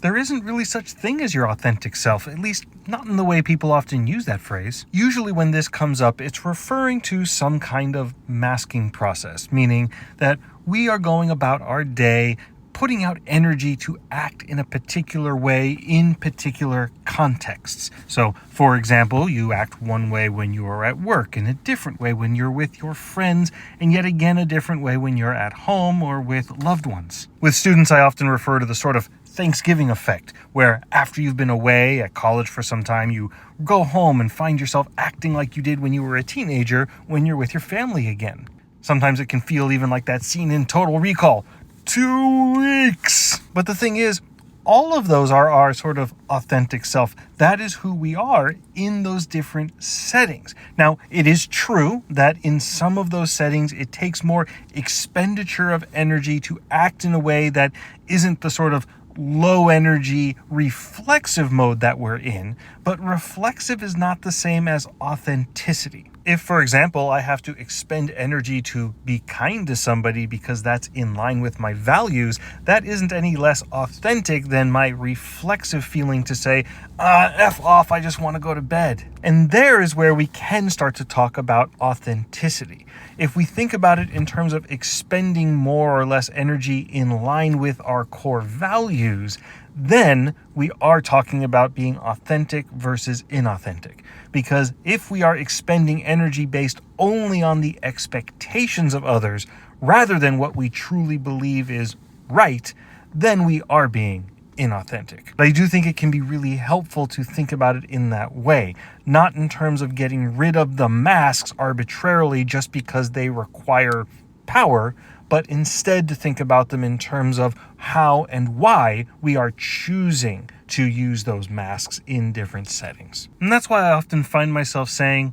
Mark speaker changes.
Speaker 1: there isn't really such thing as your authentic self, at least not in the way people often use that phrase. Usually when this comes up, it's referring to some kind of masking process, meaning that we are going about our day putting out energy to act in a particular way in particular contexts. So, for example, you act one way when you are at work, and a different way when you're with your friends, and yet again a different way when you're at home or with loved ones. With students, I often refer to the sort of Thanksgiving effect, where after you've been away at college for some time, you go home and find yourself acting like you did when you were a teenager when you're with your family again. Sometimes it can feel even like that scene in Total Recall. 2 weeks. But the thing is, all of those are our sort of authentic self. That is who we are in those different settings. Now, it is true that in some of those settings, it takes more expenditure of energy to act in a way that isn't the sort of low energy reflexive mode that we're in, but reflexive is not the same as authenticity. If, for example, I have to expend energy to be kind to somebody because that's in line with my values, that isn't any less authentic than my reflexive feeling to say, F off, I just want to go to bed. And there is where we can start to talk about authenticity. If we think about it in terms of expending more or less energy in line with our core values, then we are talking about being authentic versus inauthentic. Because if we are expending energy based only on the expectations of others, rather than what we truly believe is right, then we are being inauthentic. But I do think it can be really helpful to think about it in that way, not in terms of getting rid of the masks arbitrarily just because they require power, but instead to think about them in terms of how and why we are choosing to use those masks in different settings. And that's why I often find myself saying,